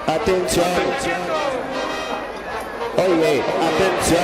Atención. Oye, atención.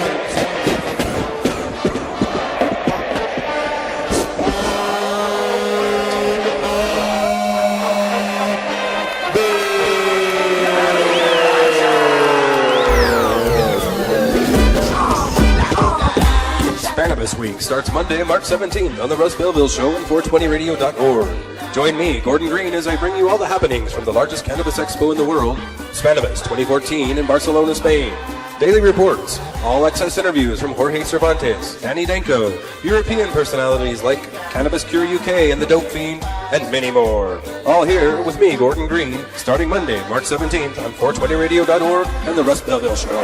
Cannabis Week starts Monday, March 17th on the Russ Belville Show and 420radio.org. Join me, Gordon Green, as I bring you all the happenings from the largest cannabis expo in the world, Spannabis 2014 in Barcelona, Spain. Daily reports, all access interviews from Jorge Cervantes, Danny Danko, European personalities like Cannabis Cure UK and the Dope Fiend, and many more. All here with me, Gordon Green, starting Monday, March 17th on 420radio.org and the Russ Belville Show.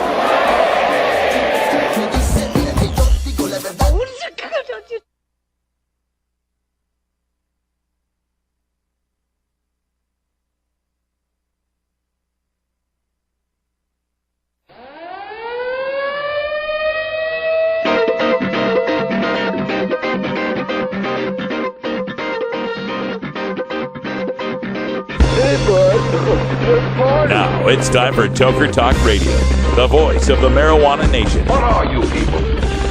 Now it's time for Toker Talk Radio, the voice of the marijuana nation. What are you people?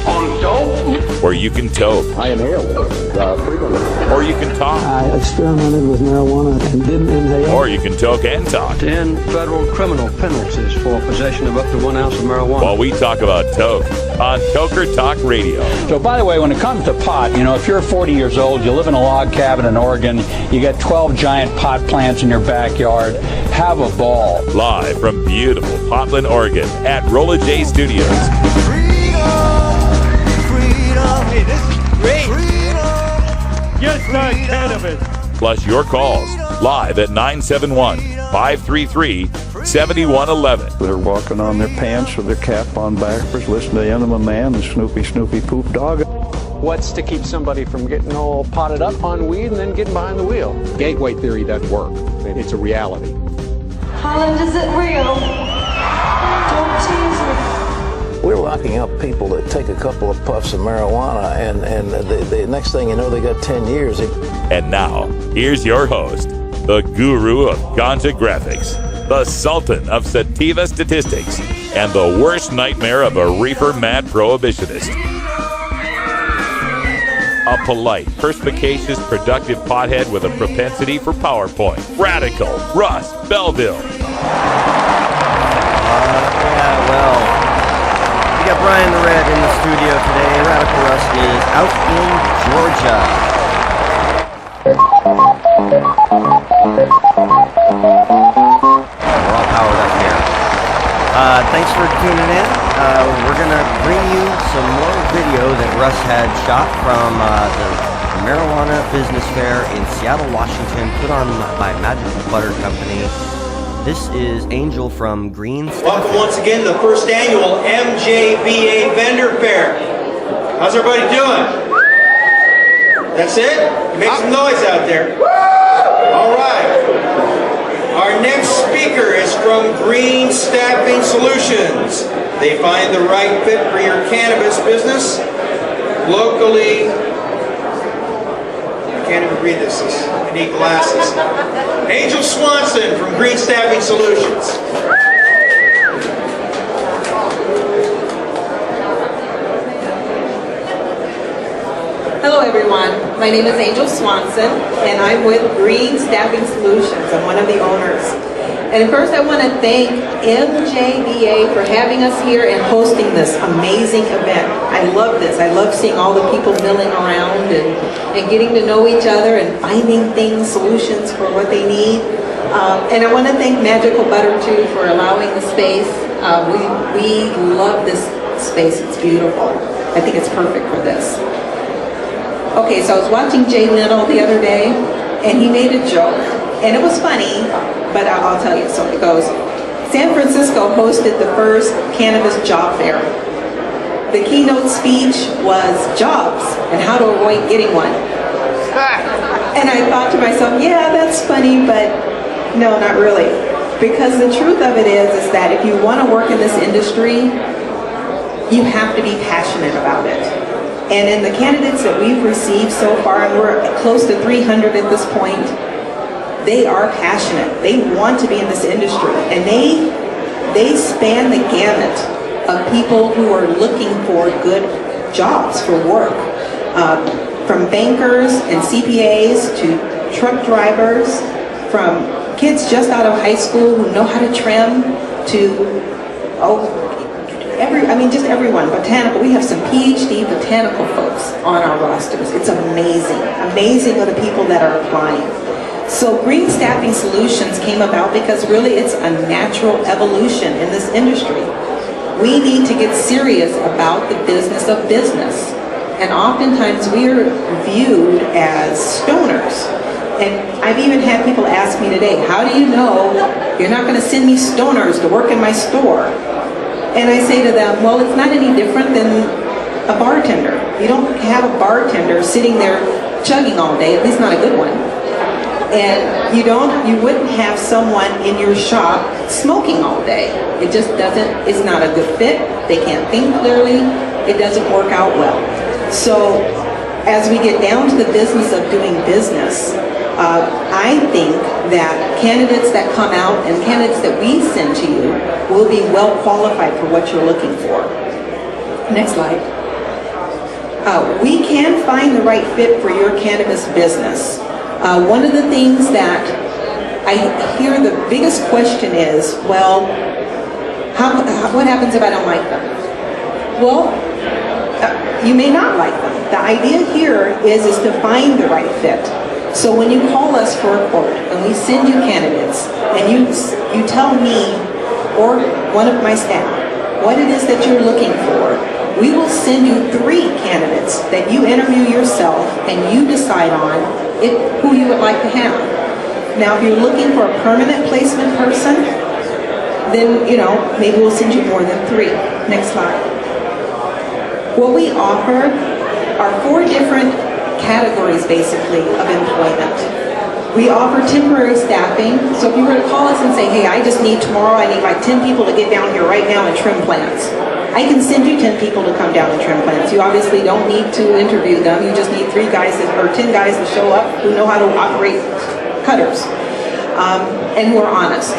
On dope? Where you can toke. I inhale frequently. Or you can talk. I experimented with marijuana and didn't inhale. Or you can toke and talk. 10 federal criminal penalties for possession of up to 1 ounce of marijuana. While we talk about toke on Toker Talk Radio. So, by the way, when it comes to pot, you know, if you're 40 years old, you live in a log cabin in Oregon, you got 12 giant pot plants in your backyard, have a ball. Live from beautiful Portland, Oregon at Rolla J Studios. Hey, this is great. Just not cannabis. Plus your calls live at 971-533-7111. They're walking on their pants with their cap on backwards, listening to Enema Man and Snoopy Poop Dog. What's to keep somebody from getting all potted up on weed and then getting behind the wheel? Gateway theory doesn't work. It's a reality. Holland, is it real? Don't tease me. We're locking up people that take a couple of puffs of marijuana, and the next thing you know, they got 10 years. And now, here's your host, the guru of ganja graphics, the sultan of sativa statistics, and the worst nightmare of a reefer mad prohibitionist. A polite, perspicacious, productive pothead with a propensity for PowerPoint. Radical Russ Belville. We got Brian the Red in the studio today. Radical Russ is out in Georgia. We're all powered up here. Thanks for tuning in. We're going to bring you some more video that Russ had shot from the Marijuana Business Fair in Seattle, Washington, put on by Magical Butter Company. This is Angel from Green. Welcome once again to the first annual MJBA Vendor Fair. How's everybody doing? That's it? Make some noise out there. All right. Our next speaker is from Green Staffing Solutions. They find the right fit for your cannabis business locally. I can't even read this. I need glasses. Angel Swanson from Green Staffing Solutions. Hello everyone, my name is Angel Swanson and I'm with Green Staffing Solutions. I'm one of the owners. And first I want to thank MJBA for having us here and hosting this amazing event. I love this. I love seeing all the people milling around and getting to know each other and finding things, solutions for what they need. And I want to thank Magical Butter too for allowing the space. We love this space. It's beautiful. I think it's perfect for this. Okay, so I was watching Jay Leno the other day and he made a joke. And it was funny, but I'll tell you. So it goes, San Francisco hosted the first cannabis job fair. The keynote speech was jobs and how to avoid getting one. And I thought to myself, yeah, that's funny, but no, not really. Because the truth of it is that if you want to work in this industry, you have to be passionate about it. And in the candidates that we've received so far, and we're close to 300 at this point, they are passionate. They want to be in this industry, and they span the gamut of people who are looking for good jobs for work, from bankers and CPAs to truck drivers, from kids just out of high school who know how to trim to just everyone. Botanical, we have some PhD botanical folks on our rosters. It's amazing are the people that are applying. So Green Staffing Solutions came about because really it's a natural evolution in this industry. We need to get serious about the business of business. And oftentimes we are viewed as stoners. And I've even had people ask me today, how do you know you're not going to send me stoners to work in my store? And I say to them, well, it's not any different than a bartender. You don't have a bartender sitting there chugging all day, at least not a good one. And you wouldn't have someone in your shop smoking all day. It just doesn't, it's not a good fit. They can't think clearly. It doesn't work out well. So as we get down to the business of doing business, I think that candidates that come out and candidates that we send to you will be well qualified for what you're looking for. Next slide. We can find the right fit for your cannabis business. One of the things that I hear the biggest question is, well, what happens if I don't like them? Well, you may not like them. The idea here is to find the right fit. So when you call us for a quote and we send you candidates and you tell me or one of my staff what it is that you're looking for, we will send you 3 candidates that you interview yourself and you decide on who you would like to have. Now if you're looking for a permanent placement person, then maybe we'll send you more than 3. Next slide. What we offer are 4 different categories basically of employment. We offer temporary staffing. So if you were to call us and say, hey, I just need tomorrow, I need like 10 people to get down here right now and trim plants. I can send you 10 people to come down and trim plants. You obviously don't need to interview them. You just need 10 guys to show up who know how to operate cutters and who are honest.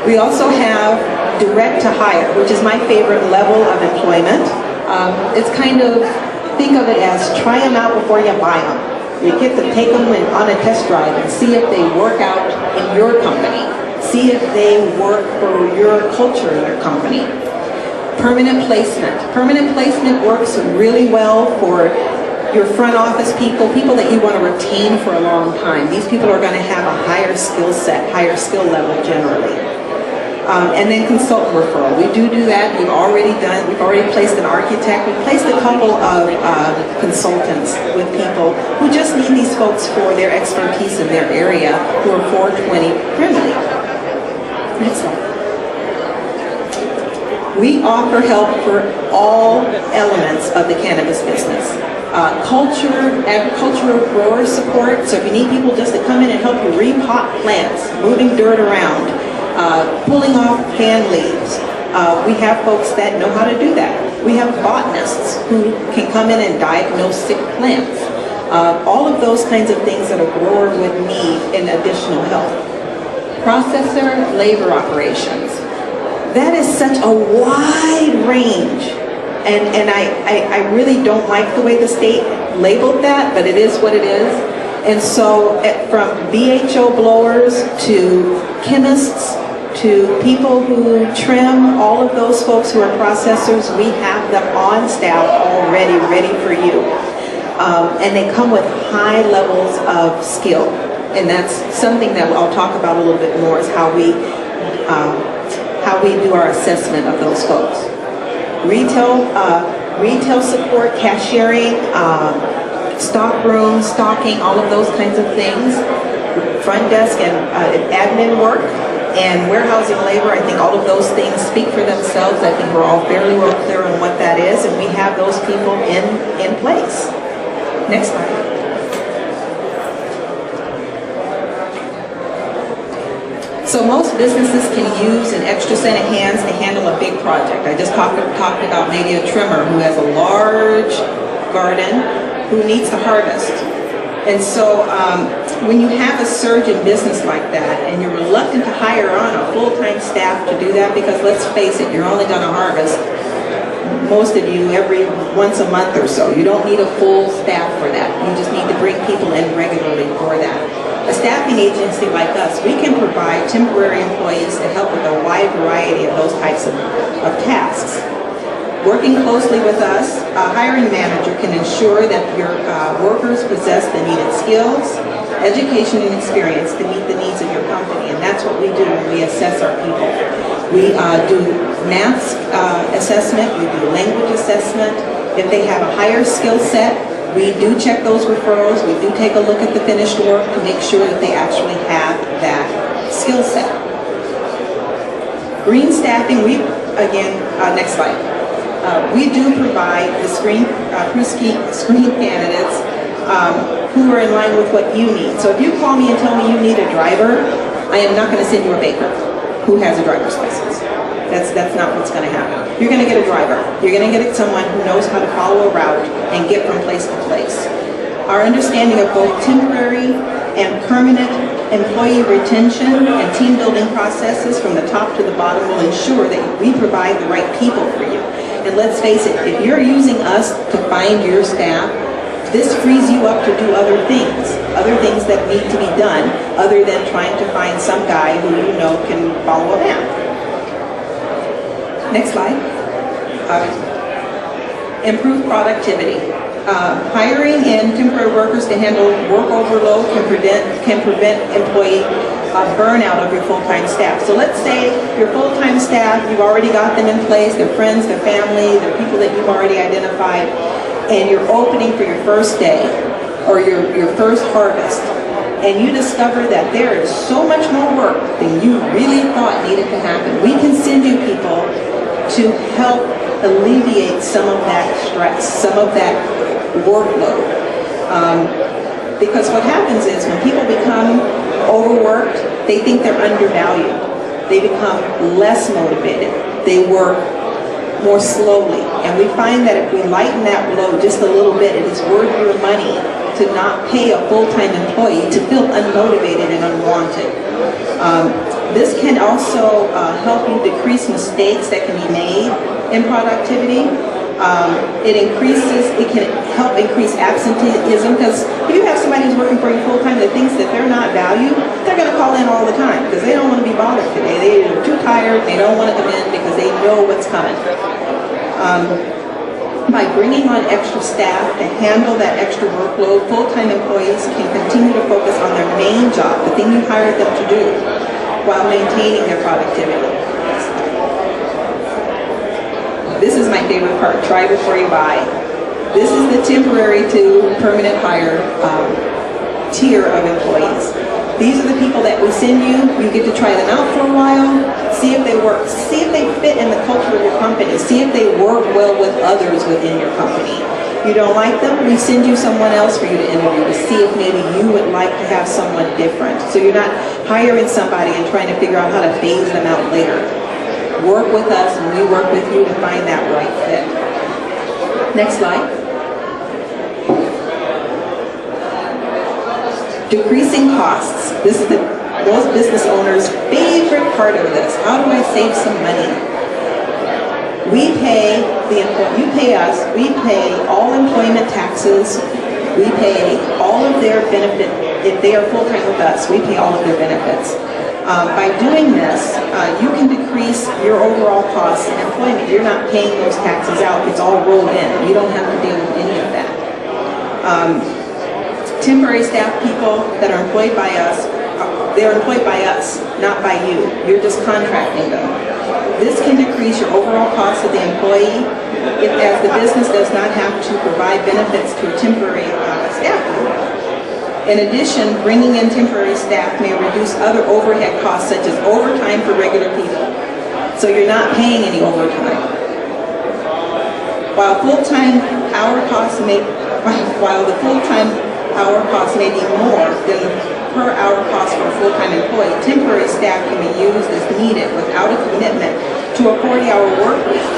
We also have direct to hire, which is my favorite level of employment. It's kind of, think of it as try them out before you buy them. You get to take them on a test drive and see if they work out in your company. See if they work for your culture in your company. Permanent placement. Permanent placement works really well for your front office people that you want to retain for a long time. These people are going to have a higher skill set, higher skill level generally. And then consultant referral. We do that. We've already placed an architect. We've placed a couple of consultants with people who just need these folks for their expertise in their area who are 420 friendly. Next slide. We offer help for all elements of the cannabis business. Agricultural grower support. So if you need people just to come in and help you repot plants, moving dirt around, pulling off fan leaves. We have folks that know how to do that. We have botanists who can come in and diagnose sick plants. All of those kinds of things that a grower would need in additional help. Processor labor operations. That is such a wide range. And I really don't like the way the state labeled that, but it is what it is. And so from BHO blowers to chemists to people who trim, all of those folks who are processors, we have them on staff already ready for you. And they come with high levels of skill. And that's something that I'll talk about a little bit more is how we do our assessment of those folks. Retail support, cashiering, stock room, stocking, all of those kinds of things. Front desk and admin work and warehousing labor, I think all of those things speak for themselves. I think we're all fairly well clear on what that is, and we have those people in place. Next slide. So most businesses can use an extra set of hands to handle a big project. I just talked about maybe a trimmer who has a large garden who needs to harvest. And so when you have a surge in business like that and you're reluctant to hire on a full-time staff to do that, because let's face it, you're only going to harvest, most of you, every once a month or so. You don't need a full staff for that. You just need to bring people in regularly for that. A staffing agency like us, we can provide temporary employees to help with a wide variety of those types of tasks. Working closely with us, a hiring manager can ensure that your workers possess the needed skills, education, and experience to meet the needs of your company. And that's what we do when we assess our people. We do math assessment, we do language assessment. If they have a higher skill set, we do check those referrals. We do take a look at the finished work to make sure that they actually have that skill set. Green staffing, next slide. We do provide the screen candidates who are in line with what you need. So if you call me and tell me you need a driver, I am not going to send you a baker who has a driver's license. That's not what's going to happen. You're going to get a driver. You're going to get someone who knows how to follow a route and get from place to place. Our understanding of both temporary and permanent employee retention and team building processes from the top to the bottom will ensure that we provide the right people for you. And let's face it, if you're using us to find your staff, this frees you up to do other things that need to be done, other than trying to find some guy who you know can follow a map. Next slide. Improve productivity. Hiring in temporary workers to handle work overload can prevent employee burnout of your full-time staff. So let's say your full-time staff, you've already got them in place, they're friends, they're family, they're people that you've already identified, and you're opening for your first day or your first harvest, and you discover that there is so much more work than you really thought needed to happen. We can send you people to help alleviate some of that stress, some of that workload. Because what happens is when people become overworked, they think they're undervalued. They become less motivated. They work more slowly. And we find that if we lighten that load just a little bit, it is worth your money to not pay a full-time employee to feel unmotivated and unwanted. This can also help you decrease mistakes that can be made in productivity. It can help increase absenteeism, because if you have somebody who's working for you full-time that thinks that they're not valued, they're going to call in all the time because they don't want to be bothered today. They're too tired, they don't want to come in because they know what's coming. By bringing on extra staff to handle that extra workload, full-time employees can continue to focus on their main job, the thing you hired them to do, while maintaining their productivity. This is my favorite part, try before you buy. This is the temporary to permanent hire tier of employees. These are the people that we send you. You get to try them out for a while, see if they work, see if they fit in the culture of your company, see if they work well with others within your company. You don't like them, we send you someone else for you to interview to see if maybe you would like to have someone different. So you're not hiring somebody and trying to figure out how to phase them out later. Work with us and we work with you to find that right fit. Next slide. Decreasing costs. This is most business owners' favorite part of this. How do I save some money? We pay you pay us, we pay all employment taxes, we pay all of their benefit. If they are full-time with us, we pay all of their benefits. By doing this, you can decrease your overall costs in employment. You're not paying those taxes out. It's all rolled in. You don't have to deal with any of that. Temporary staff people that are employed by us, they're employed by us, not by you. You're just contracting them. This can decrease your overall cost of the employee as the business does not have to provide benefits to a temporary staff member. In addition, bringing in temporary staff may reduce other overhead costs such as overtime for regular people. So you're not paying any overtime. While the full-time hour costs may be more than the per hour cost for a full-time employee, temporary staff can be used as needed without a commitment to a 40-hour work week,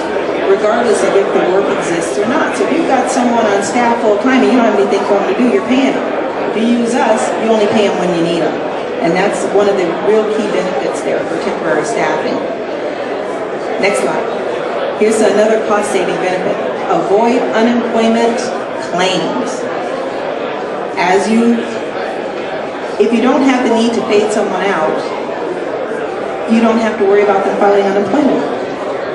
regardless of if the work exists or not. So if you've got someone on staff full-time and you don't have anything for them to do, you're paying them. If you use us, you only pay them when you need them. And that's one of the real key benefits there for temporary staffing. Next slide. Here's another cost-saving benefit. Avoid unemployment claims. If you don't have the need to fade someone out, you don't have to worry about them filing unemployment.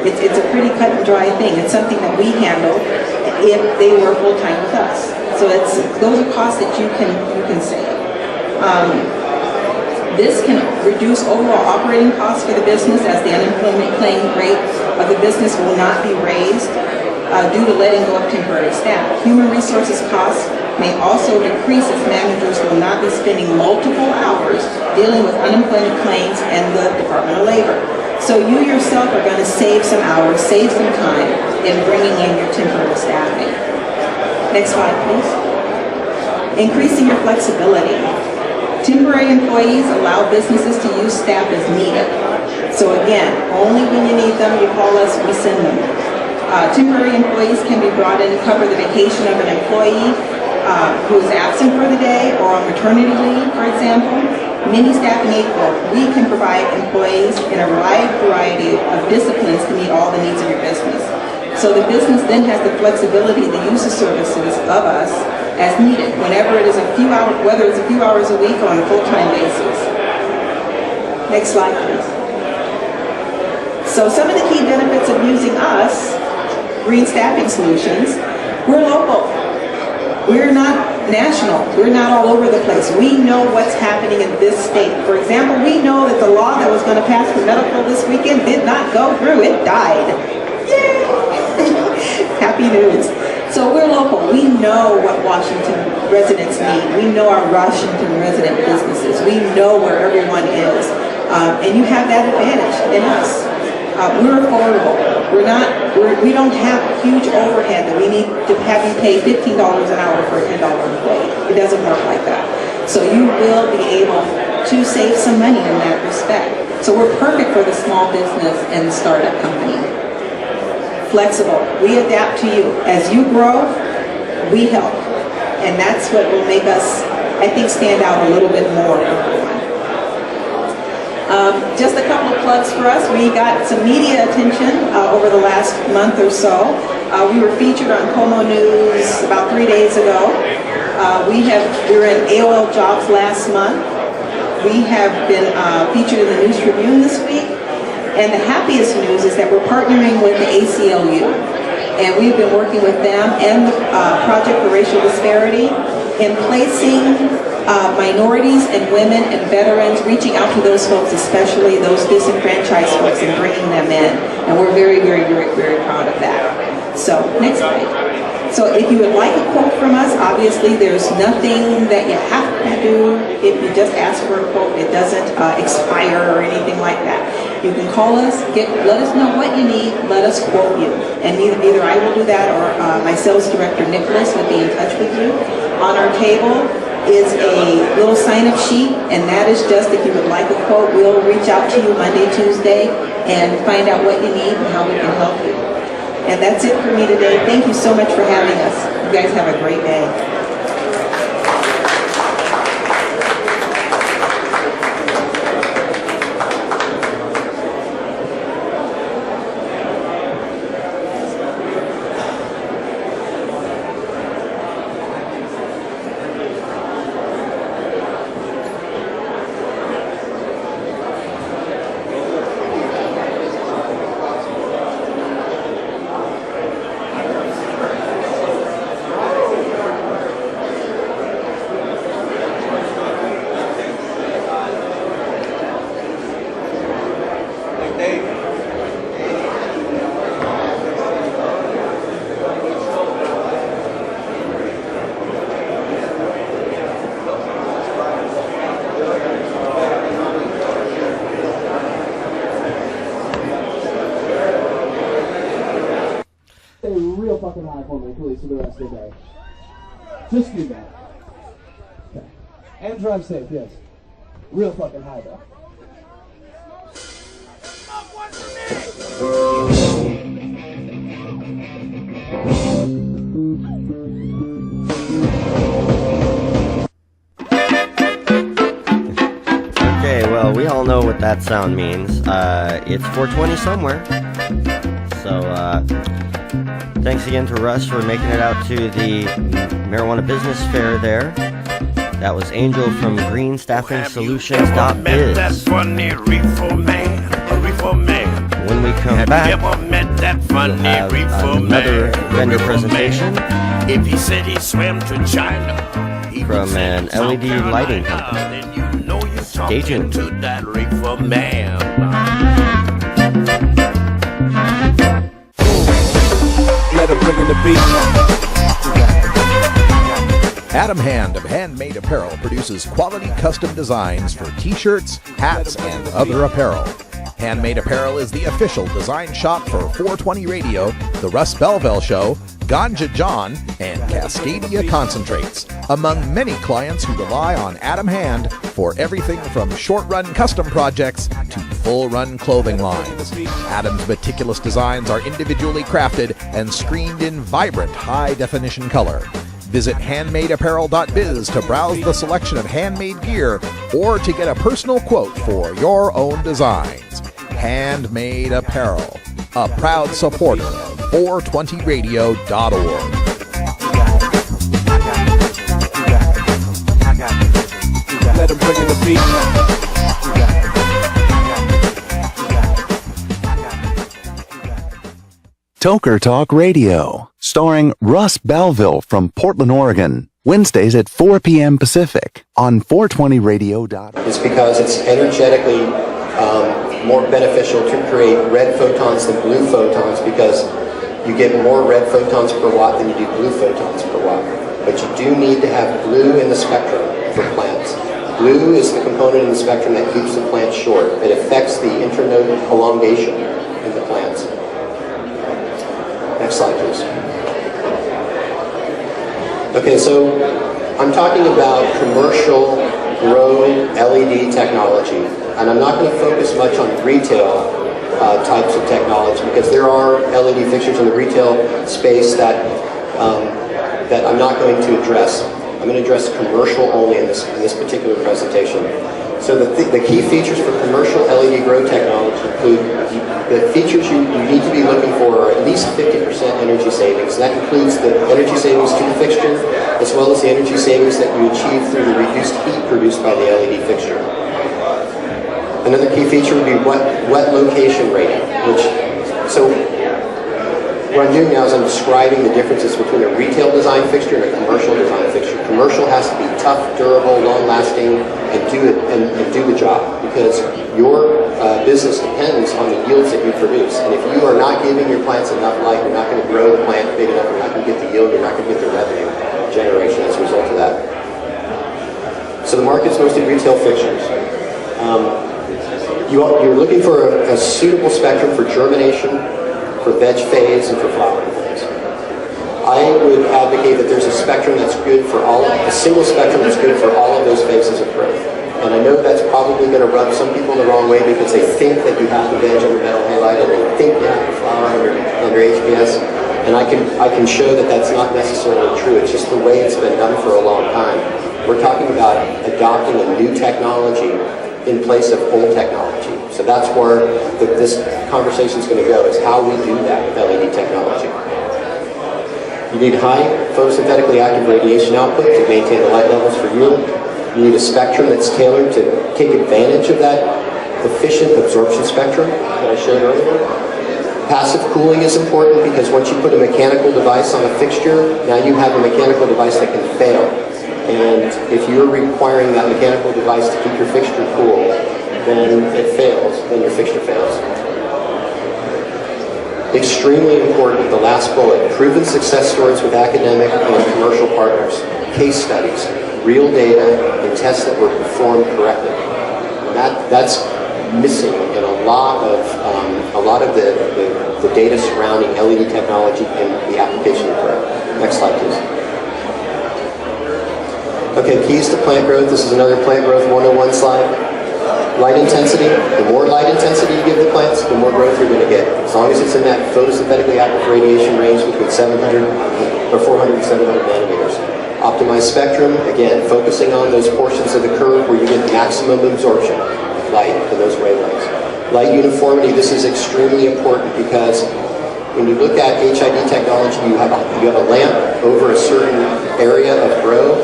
It's a pretty cut and dry thing. It's something that we handle if they work full-time with us. So those are costs that you can save. This can reduce overall operating costs for the business, as the unemployment claim rate of the business will not be raised due to letting go of temporary staff. Human resources costs may also decrease as managers will not be spending multiple hours dealing with unemployment claims and the Department of Labor. So you yourself are going to save some hours, save some time in bringing in your temporary staffing. Next slide, please. Increasing your flexibility. Temporary employees allow businesses to use staff as needed. So again, only when you need them, you call us, we send them. Temporary employees can be brought in to cover the vacation of an employee who is absent for the day or on maternity leave, for example. Many staffing agencies, we can provide employees in a variety of disciplines to meet all the needs of your business. So the business then has the flexibility to use the services of us as needed, whenever it is a few hours, whether it's a few hours a week or on a full-time basis. Next slide, please. So some of the key benefits of using us, Green Staffing Solutions, we're local. We're not national. We're not all over the place. We know what's happening in this state. For example, we know that the law that was going to pass for medical this weekend did not go through. It died. Yay! Happy news. So we're local. We know what Washington residents need. We know our Washington resident businesses. We know where everyone is. And you have that advantage in us. We're affordable. We don't have huge overhead that we need to have you pay $15 an hour for a $10 employee. It doesn't work like that. So you will be able to save some money in that respect. So we're perfect for the small business and the startup company. Flexible. We adapt to you. As you grow, we help. And that's what will make us, I think, stand out a little bit more. Just a couple of plugs for us. We got some media attention over the last month or so. We were featured on Como News about 3 days ago. We were in AOL Jobs last month. We have been featured in the News Tribune this week. And the happiest news is that we're partnering with the ACLU. And we've been working with them and the Project for Racial Disparity in placing minorities and women and veterans, reaching out to those folks, especially those disenfranchised folks, and bringing them in. And we're very, very, very, very proud of that. So, next slide. So if you would like a quote from us, obviously there's nothing that you have to do. If you just ask for a quote, it doesn't expire or anything like that. You can call us, let us know what you need, let us quote you. And either I will do that or my sales director, Nicholas, will be in touch with you. On our table is a little sign-up sheet, and that is just if you would like a quote, we'll reach out to you Monday, Tuesday, and find out what you need and how we can help you. And that's it for me today. Thank you so much for having us. You guys have a great day. Fucking high for me, please, for the rest of the day. Just do that. Okay. And drive safe, yes. Real fucking high, though. that sound means. It's 420 somewhere. So, thanks again to Russ for making it out to the Marijuana Business Fair there. That was Angel from GreenStaffingSolutions.biz. When we come back, we'll have another vendor presentation from an LED lighting company. Stay tuned. Let him bring in the beat. Adam Hand of Handmade Apparel produces quality custom designs for t-shirts, hats, and other apparel. Handmade Apparel is the official design shop for 420 Radio, The Russ Belville Show, Ganja John, and Cascadia Concentrates, among many clients who rely on Adam Hand for everything from short-run custom projects to full-run clothing lines. Adam's meticulous designs are individually crafted and screened in vibrant, high-definition color. Visit handmadeapparel.biz to browse the selection of handmade gear or to get a personal quote for your own designs. Handmade Apparel, a proud supporter of 420radio.org. Let him bring in the beat. Toker Talk Radio, starring Russ Belville from Portland, Oregon. Wednesdays at 4 p.m. Pacific on 420radio.org. It's because it's energetically more beneficial to create red photons than blue photons, because you get more red photons per watt than you do blue photons per watt. But you do need to have blue in the spectrum for plants. Blue is the component in the spectrum that keeps the plant short. It affects the internode elongation in the plants. Next slide, please. Okay, so I'm talking about commercial grow LED technology, and I'm not going to focus much on retail types of technology, because there are LED fixtures in the retail space that I'm not going to address. I'm going to address commercial only in this particular presentation. So the key features for commercial LED grow technology include the features you need to be looking for are at least 50% energy savings. And that includes the energy savings to the fixture, as well as the energy savings that you achieve through the reduced heat produced by the LED fixture. Another key feature would be wet location rating, so what I'm doing now is I'm describing the differences between a retail design fixture and a commercial design fixture. Commercial has to be tough, durable, long-lasting, and do the job, because your business depends on the yields that you produce. And if you are not giving your plants enough light, you're not going to grow the plant big enough, you're not going to get the yield, you're not going to get the revenue generation as a result of that. So the market's mostly retail fixtures. You're looking for a suitable spectrum for germination, for veg phase, and for flowering phase. I would advocate that there's a spectrum that's good for a single spectrum that's good for all of those phases of growth. And I know that's probably going to rub some people the wrong way, because they think that you have to veg under metal halide, and they think you have to flower under HPS. And I can show that that's not necessarily true. It's just the way it's been done for a long time. We're talking about adopting a new technology in place of old technology. So that's where this conversation is going to go, is how we do that with LED technology. You need high photosynthetically active radiation output to maintain the light levels for yield. You need a spectrum that's tailored to take advantage of that efficient absorption spectrum that I showed earlier. Passive cooling is important, because once you put a mechanical device on a fixture, now you have a mechanical device that can fail. And if you're requiring that mechanical device to keep your fixture cool, then it fails, then your fixture fails. Extremely important, the last bullet, proven success stories with academic and commercial partners, case studies, real data, and tests that were performed correctly. And that's missing in a lot of the data surrounding LED technology and the application of growth. Next slide, please. Okay, keys to plant growth. This is another plant growth 101 slide. Light intensity. The more light intensity you give the plants, the more growth you're going to get. As long as it's in that photosynthetically active radiation range between 400 and 700 nanometers. Optimized spectrum. Again, focusing on those portions of the curve where you get maximum absorption. light in those wavelengths. Light uniformity, this is extremely important because when you look at HID technology, you have a lamp over a certain area of grow.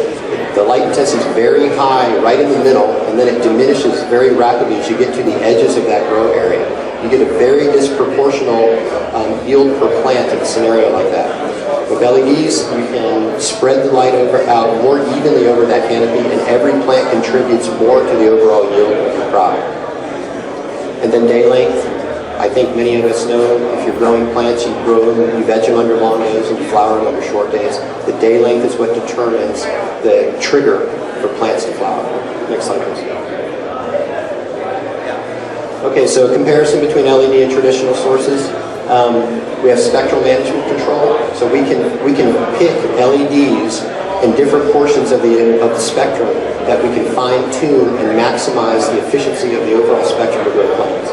The light intensity is very high right in the middle, and then it diminishes very rapidly as you get to the edges of that grow area. You get a very disproportional yield per plant in a scenario like that. With LEDs, you can spread the light out more evenly over that canopy, and every plant contributes more to the overall yield of the product. And then day length. I think many of us know if you're growing plants, you grow them, you veg them under long days, and you flower them under short days. The day length is what determines the trigger for plants to flower. Next slide, please. Okay, so a comparison between LED and traditional sources. We have spectral management control, so we can pick LEDs in different portions of the spectrum that we can fine tune and maximize the efficiency of the overall spectrum of grow plants.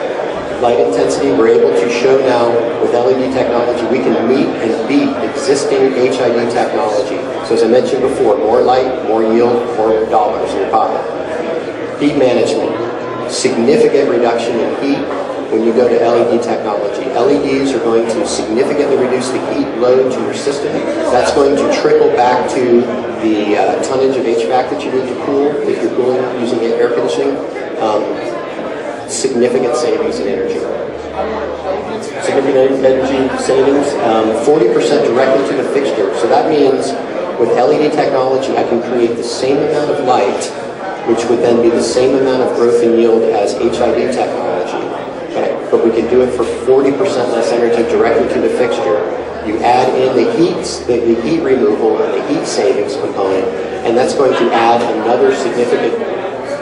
Light intensity, we're able to show now with LED technology, we can meet and beat existing HID technology. So as I mentioned before, more light, more yield, more dollars in your pocket. Heat management, significant reduction in heat when you go to LED technology. LEDs are going to significantly reduce the heat load to your system. That's going to trickle back to the tonnage of HVAC that you need to cool if you're cooling using air conditioning. Significant savings in energy. Significant energy savings, 40% directly to the fixture. So that means with LED technology, I can create the same amount of light, which would then be the same amount of growth and yield as HID technology. But we can do it for 40% less energy directly to the fixture. You add in the heat removal and the heat savings component, and that's going to add another significant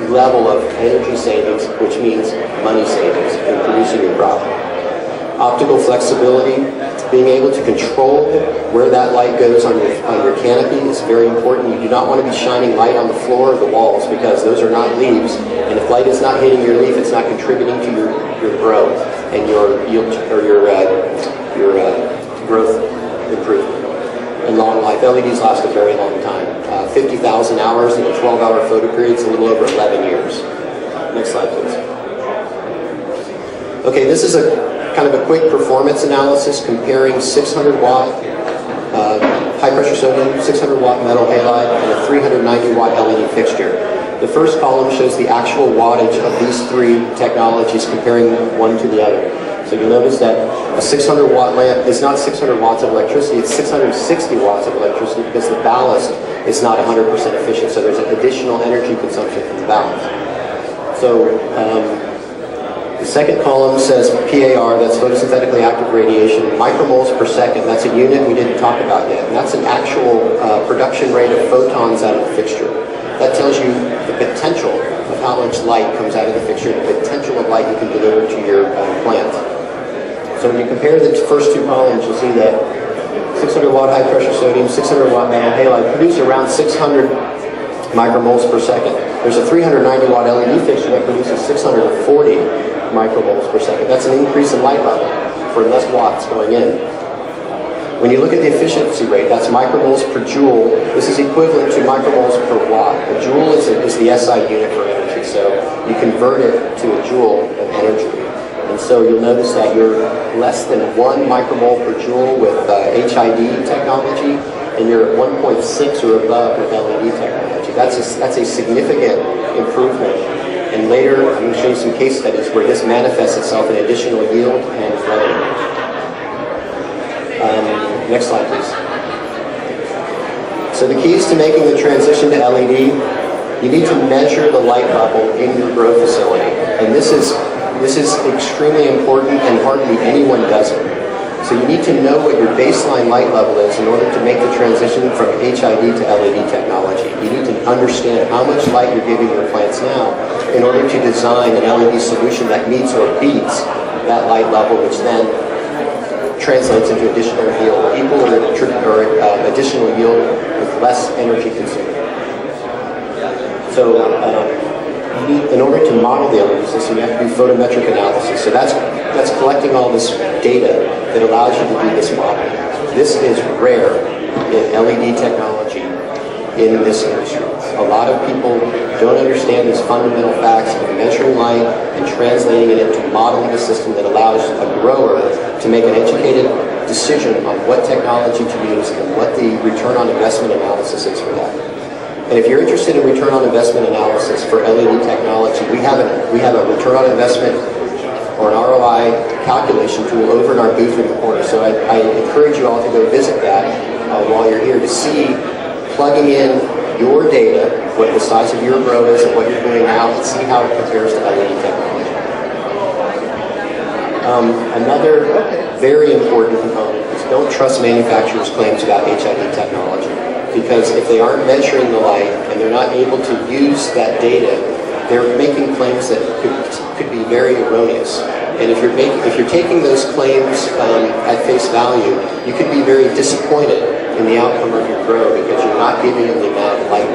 level of energy savings, which means money savings in producing your product. Optical flexibility, being able to control where that light goes on your canopy is very important. You do not want to be shining light on the floor or the walls because those are not leaves, and if light is not hitting your leaf, it's not contributing to your growth and your yield or your growth improvement. And long life, LEDs last a very long time. 50,000 hours in a 12-hour photo period is a little over 11 years. Next slide, please. Okay, this is a kind of a quick performance analysis comparing 600 watt high pressure sodium, 600 watt metal halide, and a 390 watt LED fixture. The first column shows the actual wattage of these three technologies comparing one to the other. So you'll notice that a 600 watt lamp is not 600 watts of electricity, it's 660 watts of electricity because the ballast is not 100% efficient, so there's an additional energy consumption from the ballast. So the second column says PAR, that's photosynthetically active radiation, micromoles per second. That's a unit we didn't talk about yet, and that's an actual production rate of photons out of the fixture. That tells you the potential of how much light comes out of the fixture, the potential of light you can deliver to your plant. So when you compare the first two columns, you'll see that 600 watt high pressure sodium, 600 watt metal halide produce around 600 micromoles per second. There's a 390 watt LED fixture that produces 640 micromoles per second. That's an increase in light level for less watts going in. When you look at the efficiency rate, that's micromoles per joule. This is equivalent to micromoles per watt. A joule is the SI unit for energy, so you convert it to a joule of energy. And so you'll notice that you're less than 1 micromole per joule with HID technology, and you're at 1.6 or above with LED technology. That's a significant improvement. And later, I'm going to show you some case studies where this manifests itself in additional yield and flow. Next slide, please. So the keys to making the transition to LED, you need to measure the light level in your grow facility. And this is extremely important, and hardly anyone does it. So you need to know what your baseline light level is in order to make the transition from HID to LED technology. You need to understand how much light you're giving your plants now in order to design an LED solution that meets or beats that light level, which then translates into additional yield, equal or additional yield with less energy consumed. So in order to model the LED system, you have to do photometric analysis. So that's collecting all this data that allows you to do this modeling. This is rare in LED technology in this industry. A lot of people don't understand these fundamental facts of measuring light and translating it into modeling a system that allows a grower to make an educated decision on what technology to use and what the return on investment analysis is for that. And if you're interested in return on investment analysis for LED technology, we have a return on investment or an ROI calculation tool over in our booth in the corner. So I encourage you all to go visit that while you're here to see, plugging in your data, what the size of your grow is and what you're doing now, and see how it compares to LED technology. Another very important component is don't trust manufacturers' claims about HID technology, because if they aren't measuring the light and they're not able to use that data, they're making claims that could be very erroneous. And if you're taking those claims at face value, you could be very disappointed in the outcome of your grow because you're not giving them the amount of light.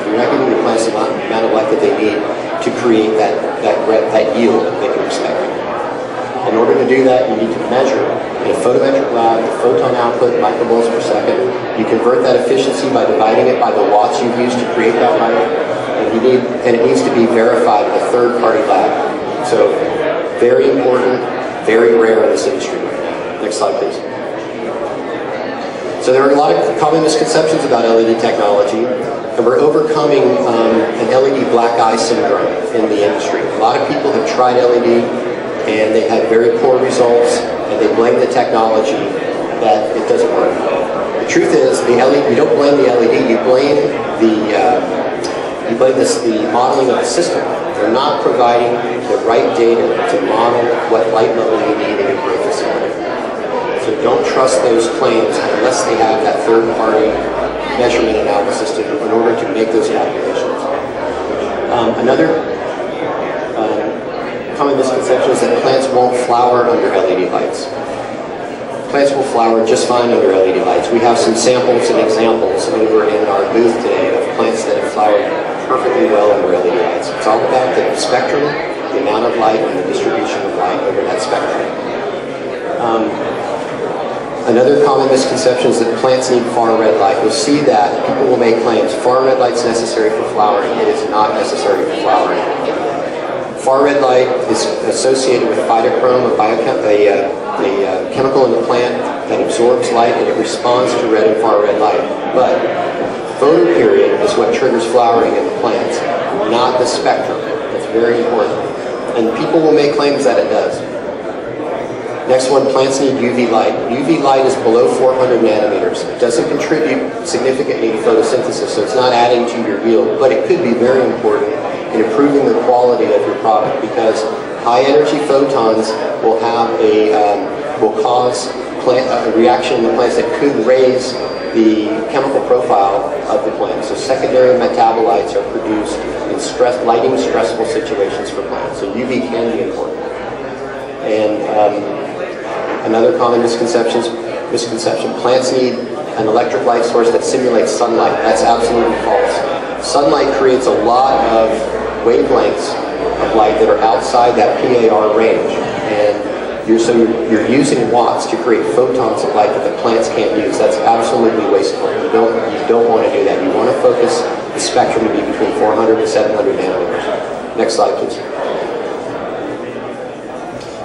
You're not giving the plants the amount of light that they need to create that yield that they can expect. In order to do that, you need to measure in a photometric lab the photon output, micromoles per second. You convert that efficiency by dividing it by the watts you've used to create that light, and it needs to be verified in a third-party lab. So, very important, very rare in this industry. Next slide, please. So there are a lot of common misconceptions about LED technology, and we're overcoming an LED black eye syndrome in the industry. A lot of people have tried LED, and they had very poor results, and they blame the technology that it doesn't work. The truth is, the LED, you don't blame the LED, you blame the modeling of the system. They're not providing the right data to model what light level you need in your grow facility. So don't trust those claims unless they have that third-party measurement analysis in order to make those calculations. Another common misconception is that plants won't flower under LED lights. Plants will flower just fine under LED lights. We have some samples and examples over in our booth today of plants that have flowered perfectly well under LED lights. It's all about the spectrum, the amount of light, and the distribution of light over that spectrum. Another common misconception is that plants need far red light. You'll see that people will make claims, far red light's necessary for flowering. It is not necessary for flowering. Far red light is associated with phytochrome, a chemical in the plant that absorbs light and it responds to red and far red light. But photoperiod is what triggers flowering in the plants, not the spectrum. That's very important. And people will make claims that it does. Next one, plants need UV light. UV light is below 400 nanometers. It doesn't contribute significantly to photosynthesis, so it's not adding to your yield, but it could be very important in improving the quality of your product because high energy photons will cause a reaction in the plants that could raise the chemical profile of the plant. So secondary metabolites are produced in lighting stressful situations for plants. So UV can be important. And another common misconception, plants need an electric light source that simulates sunlight. That's absolutely false. Sunlight creates a lot of wavelengths of light that are outside that PAR range. And you're using watts to create photons of light that the plants can't use. That's absolutely wasteful. You don't want to do that. You want to focus the spectrum to be between 400 and 700 nanometers. Next slide, please.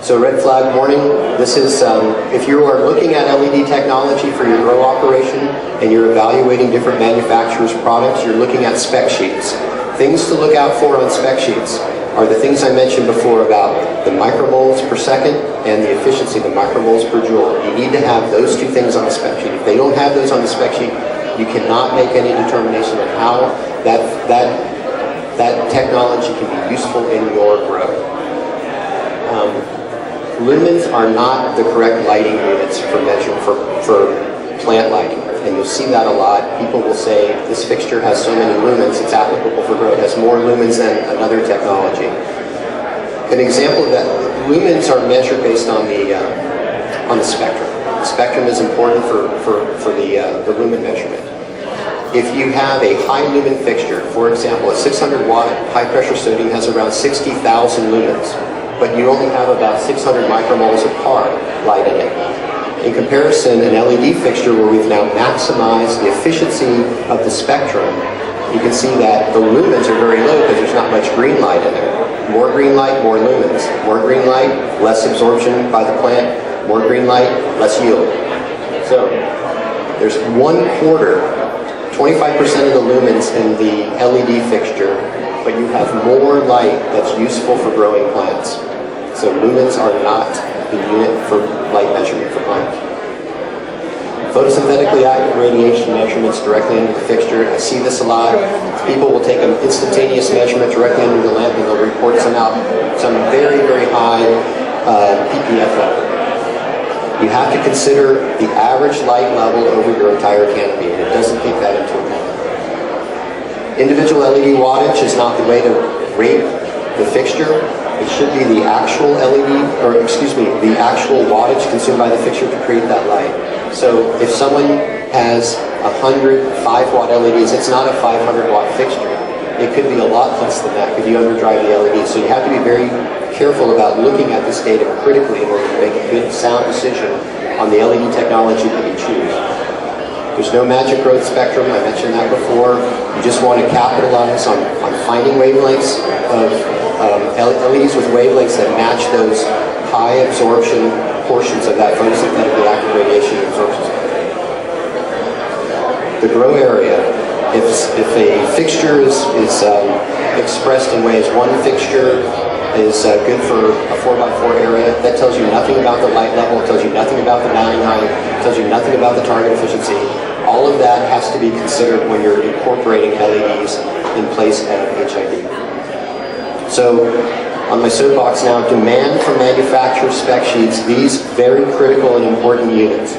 So red flag warning, this is, if you are looking at LED technology for your grow operation and you're evaluating different manufacturers' products, you're looking at spec sheets. Things to look out for on spec sheets are the things I mentioned before about the micromoles per second and the efficiency, the micromoles per joule. You need to have those two things on the spec sheet. If they don't have those on the spec sheet, you cannot make any determination of how that technology can be useful in your grow. Lumens are not the correct lighting units for plant lighting, and you'll see that a lot. People will say, this fixture has so many lumens, it's applicable for grow. It has more lumens than another technology. An example of that, lumens are measured based on the spectrum. The spectrum is important for the lumen measurement. If you have a high lumen fixture, for example, a 600 watt high pressure sodium has around 60,000 lumens, but you only have about 600 micromoles of PAR light in it. In comparison, an LED fixture where we've now maximized the efficiency of the spectrum you can see that the lumens are very low because there's not much green light in there. More green light, more lumens. More green light, less absorption by the plant. More green light, less yield. So there's 1/4, 25% of the lumens in the LED fixture, but you have more light that's useful for growing plants. So lumens are not the unit for light measurement for plants. Photosynthetically active radiation measurements directly into the fixture. I see this a lot. People will take an instantaneous measurement directly under the lamp and they'll report some very, very high ppf level. You have to consider the average light level over your entire canopy, and it doesn't take that into account. Individual LED wattage is not the way to rate the fixture. It should be the actual the actual wattage consumed by the fixture to create that light. So if someone has 100 5-watt LEDs, it's not a 500-watt fixture. It could be a lot less than that if you underdrive the LED. So you have to be very careful about looking at this data critically in order to make a good, sound decision on the LED technology that you choose. There's no magic growth spectrum. I mentioned that before. You just want to capitalize on finding wavelengths of LEDs with wavelengths that match those high absorption portions of that photosynthetically active radiation absorption. The grow area. If a fixture is expressed in ways, one fixture is good for a 4x4 area, that tells you nothing about the light level, it tells you nothing about the mounting height, it tells you nothing about the target efficiency. All of that has to be considered when you're incorporating LEDs in place of HID. So, on my soapbox now, demand from manufacturer spec sheets, these very critical and important units.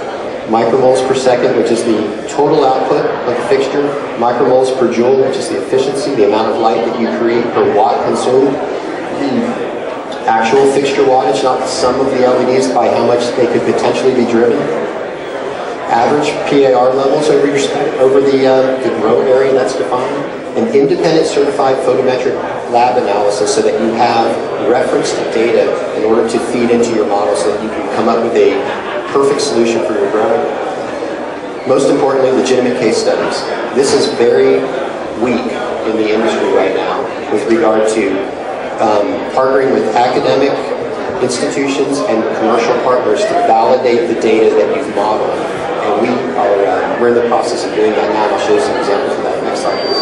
Micromoles per second, which is the total output of the fixture. Micromoles per joule, which is the efficiency, the amount of light that you create per watt consumed. The actual fixture wattage, not the sum of the LEDs by how much they could potentially be driven. Average PAR levels over the grow area that's defined. An independent certified photometric lab analysis so that you have referenced data in order to feed into your model so that you can come up with a perfect solution for your growing. Most importantly, legitimate case studies. This is very weak in the industry right now with regard to partnering with academic institutions and commercial partners to validate the data that you've modeled. And we're in the process of doing that now, and I'll show you some examples of that. Next slide, please.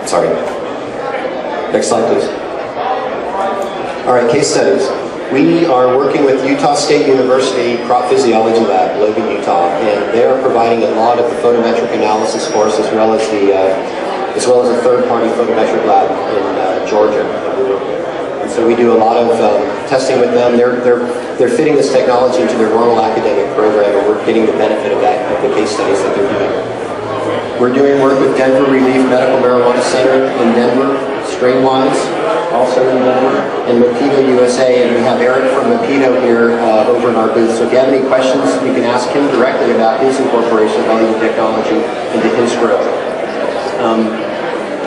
Sorry. Next slide, please. All right, case studies. We are working with Utah State University Crop Physiology Lab, Logan, Utah, and they are providing a lot of the photometric analysis for us, as well as a third-party photometric lab in Georgia. And so we do a lot of testing with them. They're fitting this technology into their normal academic program, and we're getting the benefit of that, of the case studies that they're doing. We're doing work with Denver Relief Medical Marijuana Center in Denver, strain-wise, also in Denver, and Mapito, USA, and we have Eric from Mapito here over in our booth. So if you have any questions, you can ask him directly about his incorporation of LED technology into his growth.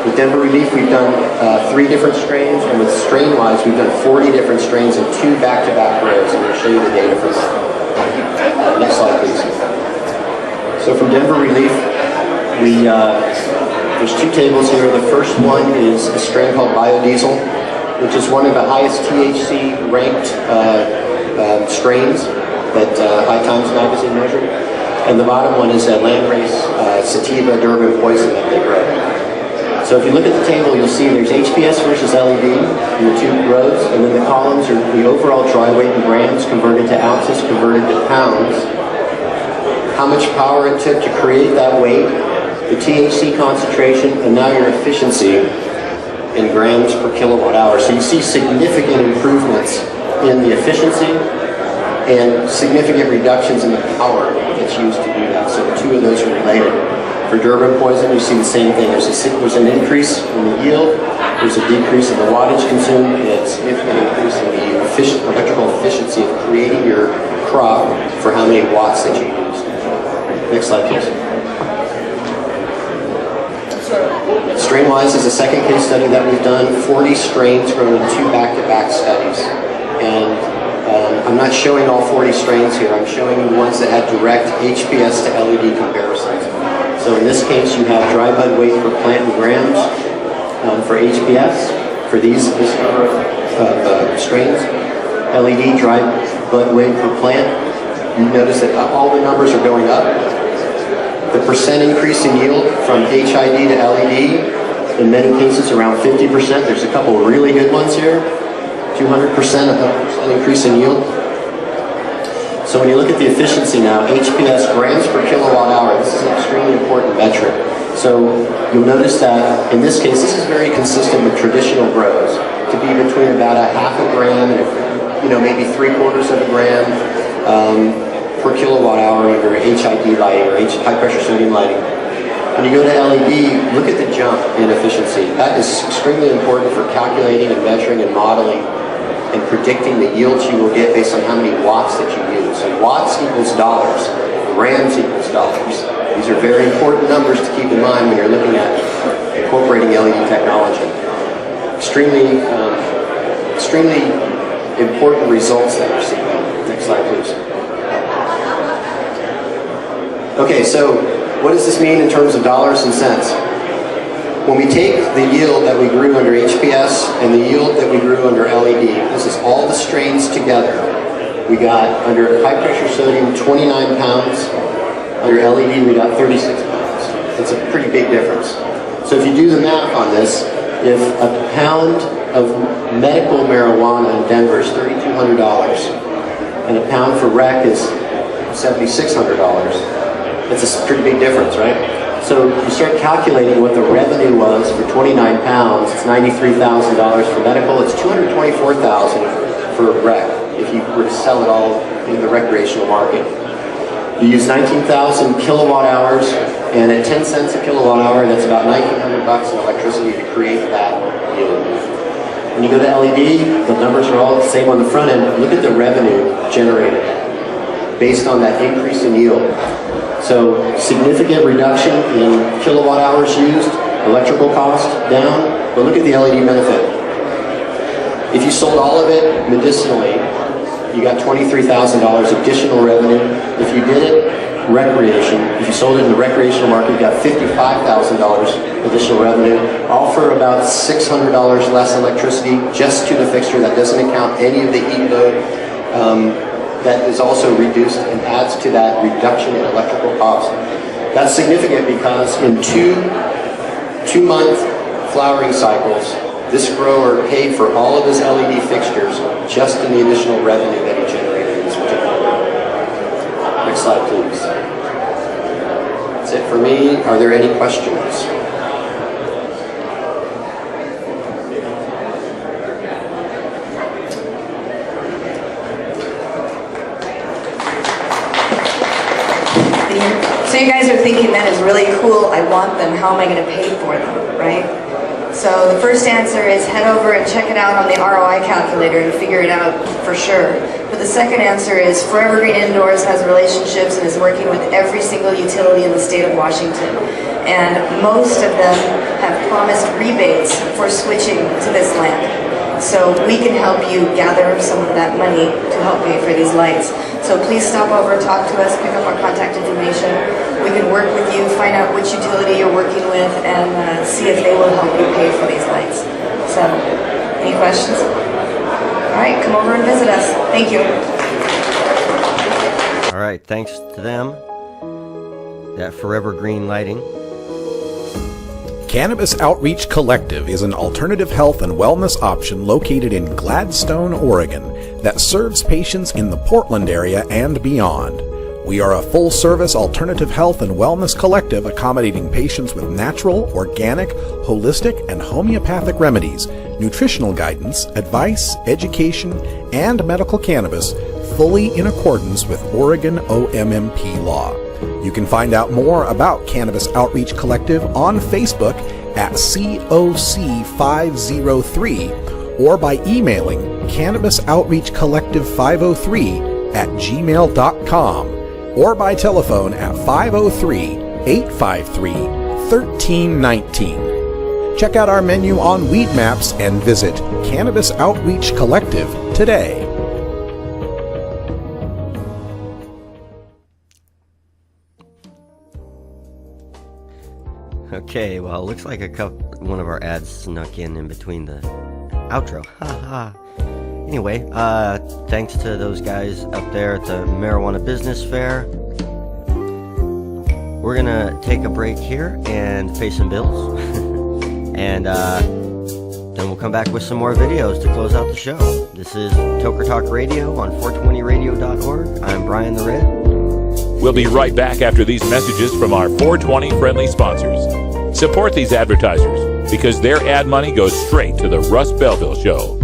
With Denver Relief, we've done 3 different strains, and with strain-wise, we've done 40 different strains in 2 back-to-back rows, and we'll show you the data for that. Next slide, please. So from Denver Relief, there's 2 tables here. The first one is a strain called Biodiesel, which is one of the highest THC ranked strains that High Times magazine measured. And the bottom one is a landrace sativa Durban poison that they grow. So if you look at the table, you'll see there's HPS versus LED in the 2 rows, and then the columns are the overall dry weight in grams converted to ounces converted to pounds. How much power it took to create that weight, the THC concentration, and now your efficiency in grams per kilowatt hour. So you see significant improvements in the efficiency and significant reductions in the power that's used to do that. So the 2 of those are related. For Durban poison, you see the same thing. There's an increase in the yield, there's a decrease in the wattage consumed, and a significant increase in the electrical efficiency of creating your crop for how many watts that you use. Next slide, please. Strain-wise is the second case study that we've done. 40 strains grown in 2 back-to-back studies. And I'm not showing all 40 strains here. I'm showing you ones that had direct HPS to LED comparisons. So in this case, you have dry bud weight per plant in grams for HPS for these strains. LED dry bud weight per plant. You notice that all the numbers are going up. The percent increase in yield from HID to LED, in many cases around 50%. There's a couple of really good ones here. 200% increase in yield. So when you look at the efficiency now, HPS grams per kilowatt hour, this is an extremely important metric. So you'll notice that in this case, this is very consistent with traditional grows, to be between about a half a gram and maybe 3/4 of a gram per kilowatt hour under HID lighting or high pressure sodium lighting. When you go to LED, look at the jump in efficiency. That is extremely important for calculating and measuring and modeling and predicting the yields you will get based on how many watts that you use. So watts equals dollars, grams equals dollars. These are very important numbers to keep in mind when you're looking at incorporating LED technology. Extremely important results that we're seeing. Next slide, please. Okay, so what does this mean in terms of dollars and cents? When we take the yield that we grew under HPS and the yield that we grew under LED, this is all the strains together. We got under high pressure sodium 29 pounds, under LED we got 36 pounds. That's a pretty big difference. So if you do the math on this, if a pound of medical marijuana in Denver is $3,200 and a pound for rec is $7,600, it's a pretty big difference, right? So you start calculating what the revenue was for 29 pounds. It's $93,000 for medical. It's $224,000 for rec if you were to sell it all in the recreational market. You use 19,000 kilowatt hours, and at 10 cents a kilowatt hour, that's about $1,900 in electricity to create that yield. When you go to LED, the numbers are all the same on the front end. Look at the revenue generated based on that increase in yield. So significant reduction in kilowatt hours used, electrical cost down, but look at the LED benefit. If you sold all of it medicinally, you got $23,000 additional revenue. If you did it recreation, if you sold it in the recreational market, you got $55,000 additional revenue, all for about $600 less electricity just to the fixture. That doesn't account any of the heat load. That is also reduced and adds to that reduction in electrical cost. That's significant because in two-month flowering cycles, this grower paid for all of his LED fixtures just in the additional revenue that he generated in this particular grow. Next slide, please. That's it for me. Are there any questions? So you guys are thinking that is really cool, I want them, how am I going to pay for them, right? So the first answer is head over and check it out on the ROI calculator and figure it out for sure. But the second answer is Forever Green Indoors has relationships and is working with every single utility in the state of Washington. And most of them have promised rebates for switching to this land. So we can help you gather some of that money to help pay for these lights. So please stop over, talk to us, pick up our contact information. We can work with you, find out which utility you're working with, and see if they will help you pay for these lights. So, any questions? All right, come over and visit us. Thank you. All right, thanks to them. That Forever Green Lighting. Cannabis Outreach Collective is an alternative health and wellness option located in Gladstone, Oregon, that serves patients in the Portland area and beyond. We are a full-service alternative health and wellness collective accommodating patients with natural, organic, holistic, and homeopathic remedies, nutritional guidance, advice, education, and medical cannabis, fully in accordance with Oregon OMMP law. You can find out more about Cannabis Outreach Collective on Facebook at COC503 or by emailing cannabisoutreachcollective503@gmail.com or by telephone at 503-853-1319. Check out our menu on Weed Maps and visit Cannabis Outreach Collective today. Okay, well, it looks like one of our ads snuck in between the outro. Anyway, thanks to those guys up there at the Marijuana Business Fair. We're gonna take a break here and pay some bills. And then we'll come back with some more videos to close out the show. This is Toker Talk Radio on 420radio.org. I'm Brian the Red. We'll be right back after these messages from our 420 friendly sponsors. Support these advertisers because their ad money goes straight to the Russ Belville Show.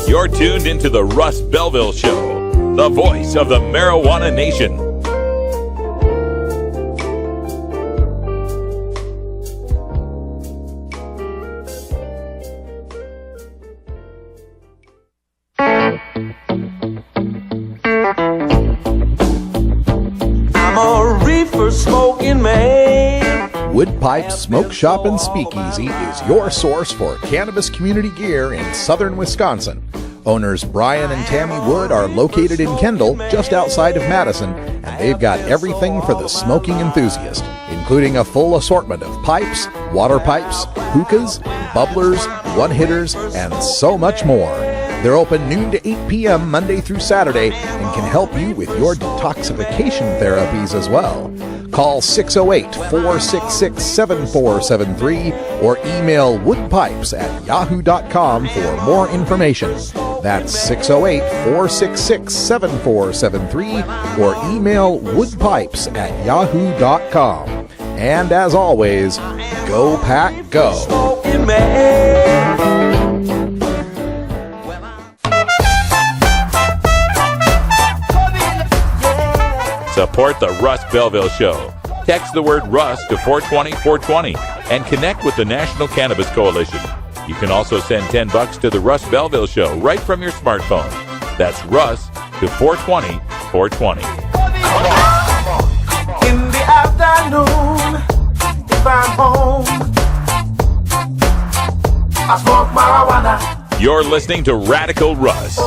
You're tuned into the Russ Belville Show, the voice of the marijuana nation. Smoking man. Wood Pipe Smoke Shop and Speakeasy is your source for cannabis community gear in southern Wisconsin. Owners Brian and Tammy Wood are located in Kendall, just outside of Madison, and they've got everything for the smoking enthusiast, including a full assortment of pipes, water pipes, hookahs, bubblers, one-hitters, and so much more. They're open noon to 8 p.m. Monday through Saturday and can help you with your detoxification therapies as well. Call 608-466-7473 or email woodpipes@yahoo.com for more information. That's 608-466-7473 or email woodpipes@yahoo.com. And as always, go pack go. Support the Russ Belville Show. Text the word Russ to 420-420 and connect with the National Cannabis Coalition. You can also send $10 to the Russ Belville Show right from your smartphone. That's Russ to 420-420. In the afternoon, if I'm home, I smoke marijuana. You're listening to Radical Russ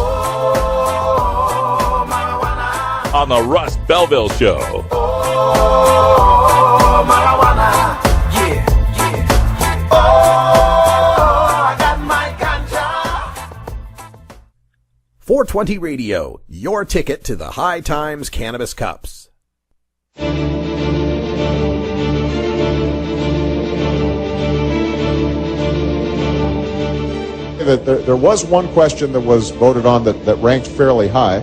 on the Russ Belville Show. Oh, marijuana, yeah, yeah. Oh, I got my ganja. 420 Radio, your ticket to the High Times Cannabis Cups. There was one question that was voted on that ranked fairly high.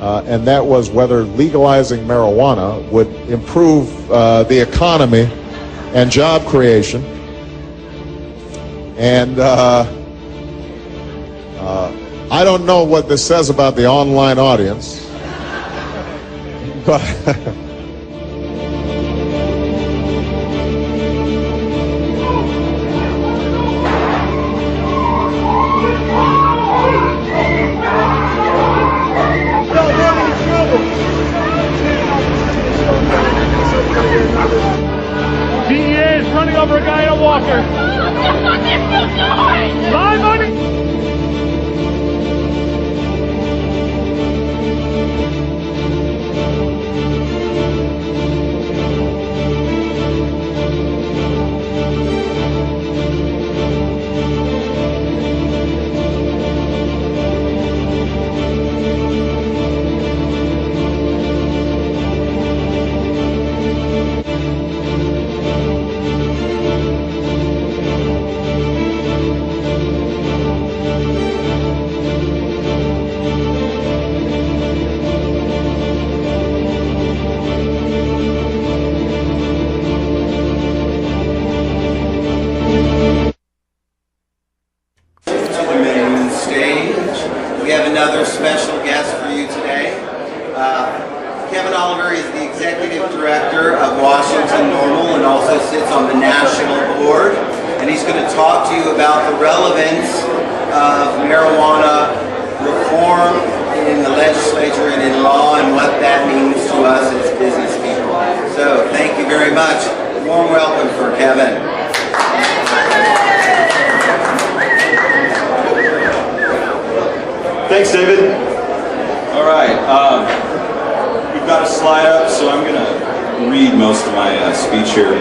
And that was whether legalizing marijuana would improve the economy and job creation. And I don't know what this says about the online audience, but over a guy in a walker. My money. We've got a slide up, so I'm going to read most of my speech here.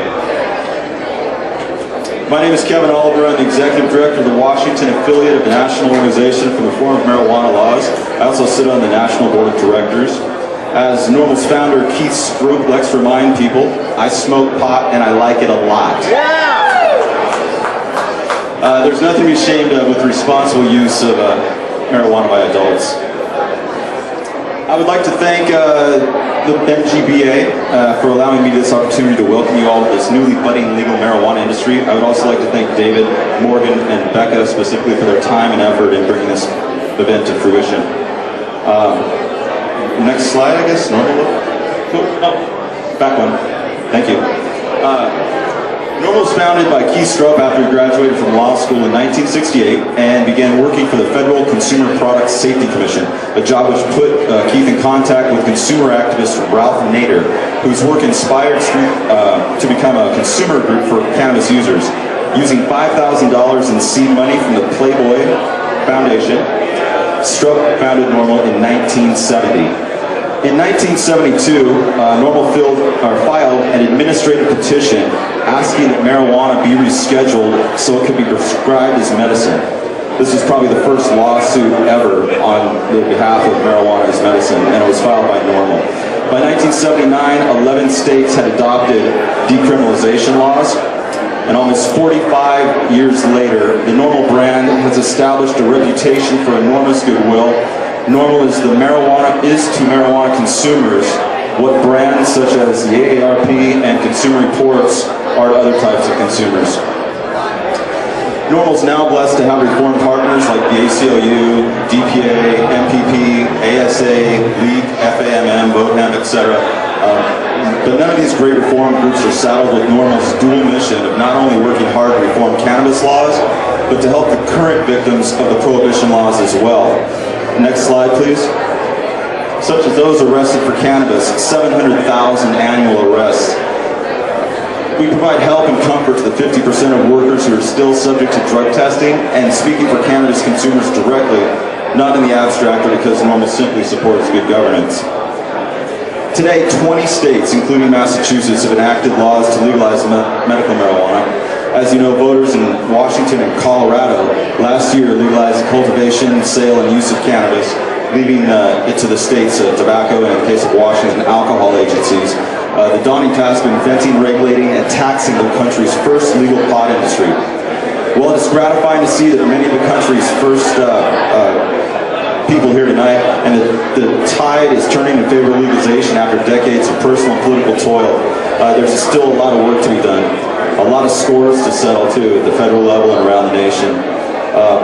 My name is Kevin Oliver. I'm the Executive Director of the Washington affiliate of the National Organization for the Reform of Marijuana Laws. I also sit on the National Board of Directors. As NORML's founder, Keith Stroop, likes to remind people, I smoke pot and I like it a lot. There's nothing to be ashamed of with the responsible use of marijuana by adults. I would like to thank the MJBA for allowing me this opportunity to welcome you all to this newly budding legal marijuana industry. I would also like to thank David, Morgan, and Becca specifically for their time and effort in bringing this event to fruition. Next slide, I guess. Normal look. Oh, back one. Thank you. NORML was founded by Keith Stroop after he graduated from law school in 1968 and began working for the Federal Consumer Product Safety Commission, a job which put Keith in contact with consumer activist Ralph Nader, whose work inspired Stroop to become a consumer group for cannabis users. Using $5,000 in seed money from the Playboy Foundation, Stroop founded NORML in 1970. In 1972, NORML filed an administrative petition asking that marijuana be rescheduled so it could be prescribed as medicine. This was probably the first lawsuit ever on the behalf of marijuana as medicine, and it was filed by NORML. By 1979, 11 states had adopted decriminalization laws, and almost 45 years later, the NORML brand has established a reputation for enormous goodwill. NORML is to marijuana consumers what brands such as the AARP and Consumer Reports are to other types of consumers. NORML is now blessed to have reform partners like the ACLU, DPA, MPP, ASA, LEAP, FAMM, VOTEM, etc. But none of these great reform groups are saddled with NORML's dual mission of not only working hard to reform cannabis laws, but to help the current victims of the prohibition laws as well. Next slide, please. Such as those arrested for cannabis, 700,000 annual arrests. We provide help and comfort to the 50% of workers who are still subject to drug testing, and speaking for cannabis consumers directly, not in the abstract or because NORML simply supports good governance. Today, 20 states, including Massachusetts, have enacted laws to legalize medical marijuana. As you know, voters in Washington and Colorado last year legalized the cultivation, sale, and use of cannabis, leaving it to the state's tobacco and, in the case of Washington, alcohol agencies. The daunting task of inventing, regulating, and taxing the country's first legal pot industry. Well, it is gratifying to see that many of the country's first people here tonight, and the tide is turning in favor of legalization after decades of personal and political toil. There's still a lot of work to be done. A lot of scores to settle, too, at the federal level and around the nation.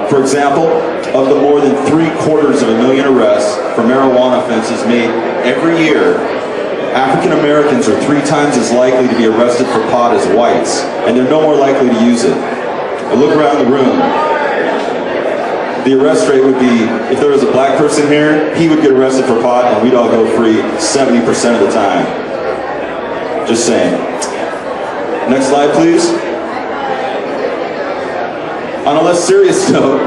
For example, of the more than 750,000 arrests for marijuana offenses made every year, African Americans are 3 times as likely to be arrested for pot as whites, and they're no more likely to use it. I look around the room. The arrest rate would be, if there was a black person here, he would get arrested for pot and we'd all go free 70% of the time. Just saying. Next slide, please. On a less serious note,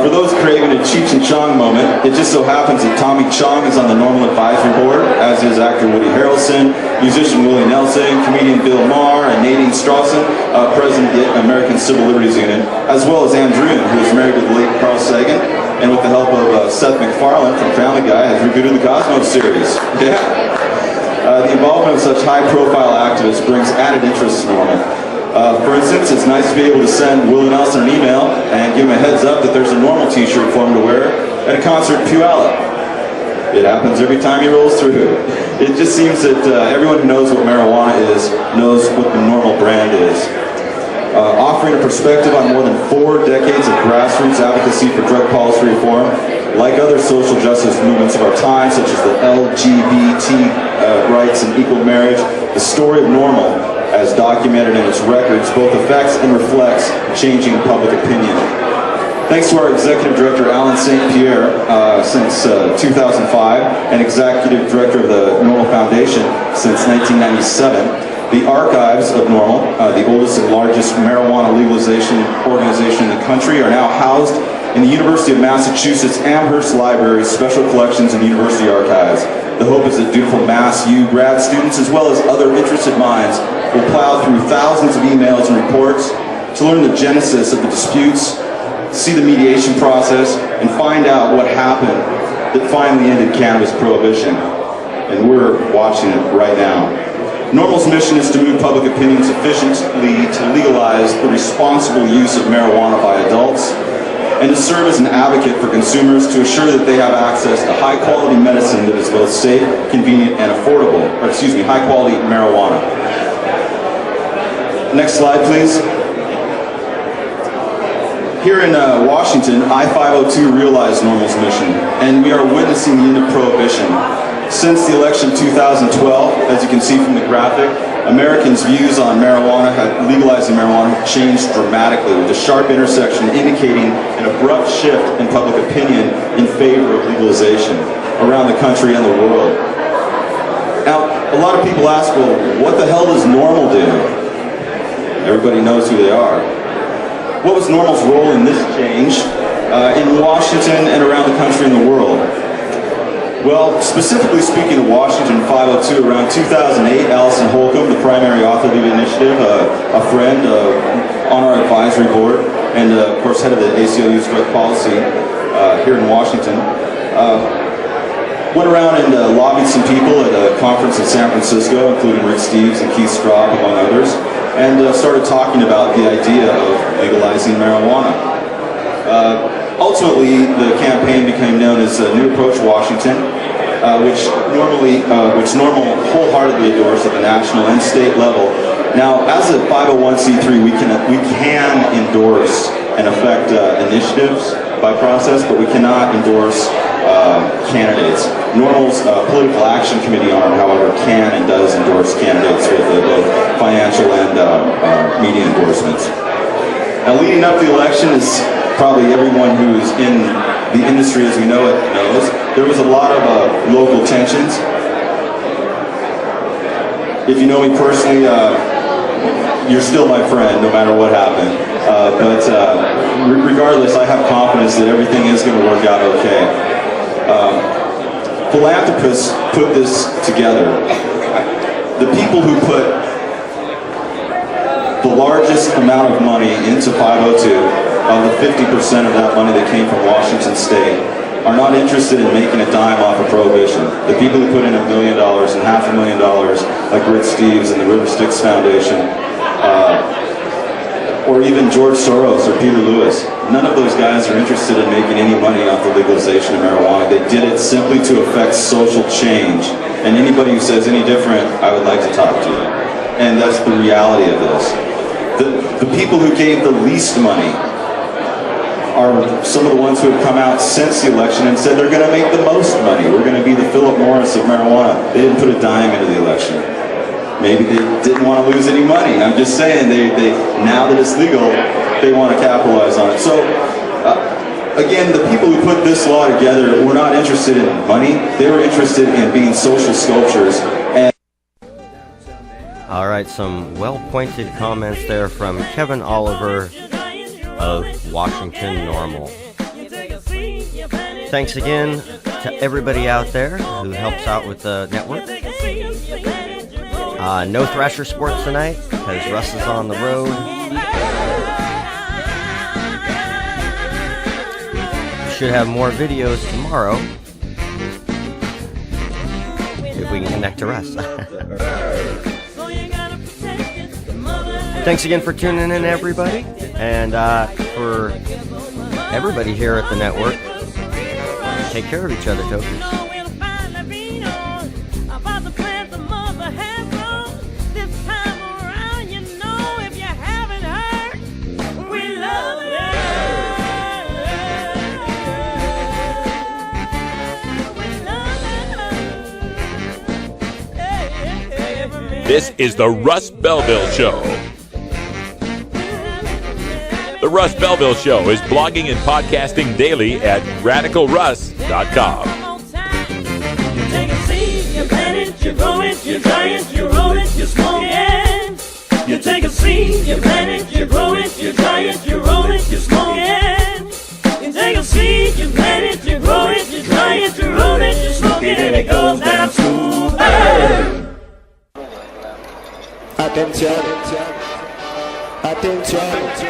for those craving a Cheech and Chong moment, it just so happens that Tommy Chong is on the NORML Advisory Board, as is actor Woody Harrelson, musician Willie Nelson, comedian Bill Maher, and Nadine Strawson, president of the American Civil Liberties Union, as well as Ann Druyan, who is married to the late Carl Sagan, and with the help of Seth MacFarlane from Family Guy, has rebooted the Cosmos series. Yeah. The involvement of such high-profile activists brings added interest to NORML. For instance, it's nice to be able to send Will Nelson an email and give him a heads up that there's a NORML t-shirt for him to wear at a concert in Puyallup. It happens every time he rolls through. It just seems that everyone who knows what marijuana is knows what the NORML brand is. Offering a perspective on more than 4 decades of grassroots advocacy for drug policy reform, like other social justice movements of our time, such as the LGBT rights and equal marriage, the story of NORML, as documented in its records, both affects and reflects changing public opinion. Thanks to our Executive Director, Alan St. Pierre, since 2005, and Executive Director of the NORML Foundation since 1997, the archives of NORML, the oldest and largest marijuana legalization organization in the country, are now housed in the University of Massachusetts Amherst Library's Special Collections and University Archives. The hope is that dutiful Mass U grad students, as well as other interested minds, will plow through thousands of emails and reports to learn the genesis of the disputes, see the mediation process, and find out what happened that finally ended cannabis prohibition. And we're watching it right now. NORML's mission is to move public opinion sufficiently to legalize the responsible use of marijuana by adults, and to serve as an advocate for consumers to assure that they have access to high-quality medicine that is both safe, convenient, and affordable, high-quality marijuana. Next slide, please. Here in Washington, I-502 realized NORML's mission, and we are witnessing the end of prohibition. Since the election 2012, as you can see from the graphic, Americans' views on legalizing marijuana have changed dramatically, with a sharp intersection indicating an abrupt shift in public opinion in favor of legalization around the country and the world. Now, a lot of people ask, well, what the hell does NORML do? Everybody knows who they are. What was NORML's role in this change in Washington and around the country and the world? Well, specifically speaking of Washington 502, around 2008, Allison Holcomb, the primary author of the initiative, a friend on our advisory board, and of course head of the ACLU's drug policy here in Washington, went around and lobbied some people at a conference in San Francisco, including Rick Steves and Keith Straub, among others, and started talking about the idea of legalizing marijuana. Ultimately, the campaign became known as New Approach Washington, which NORML wholeheartedly endorsed at the national and state level. Now, as a 501c3, we can endorse and affect initiatives by process, but we cannot endorse candidates. NORML's Political Action Committee arm, however, can and does endorse candidates with both financial and media endorsements. Now, leading up to the election, is probably everyone who's in the industry as we know it knows, there was a lot of local tensions. If you know me personally, you're still my friend no matter what happened. But regardless, I have confidence that everything is going to work out okay. Philanthropists put this together. The people who put the largest amount of money into 502, of the 50% of that money that came from Washington State, are not interested in making a dime off of prohibition. The people who put in $1 million and $500,000, like Rick Steves and the River Styx Foundation, or even George Soros or Peter Lewis, none of those guys are interested in making any money off the legalization of marijuana. They did it simply to affect social change. And anybody who says any different, I would like to talk to you. And that's the reality of this. The people who gave the least money are some of the ones who have come out since the election and said they're going to make the most money. We're going to be the Philip Morris of marijuana. They didn't put a dime into the election. Maybe they didn't want to lose any money. I'm just saying, now that it's legal, they want to capitalize on it. So, again, the people who put this law together were not interested in money. They were interested in being social sculptures. All right, some well-pointed comments there from Kevin Oliver of Washington NORML. Thanks again to everybody out there who helps out with the network. No Thrasher Sports tonight because Russ is on the road. We should have more videos tomorrow if we can connect to Russ. Thanks again for tuning in, everybody. And for everybody here at the network, take care of each other, Tokers. This is the Russ Belville Show. The Russ Belville Show is blogging and podcasting daily at radicalruss.com. You take a seed, you plant it, you grow it, you dry it, you roll it, you smoke it. You take a seed, you plant it, you grow it, you dry it, you roll it, you smoke it. You take Attention.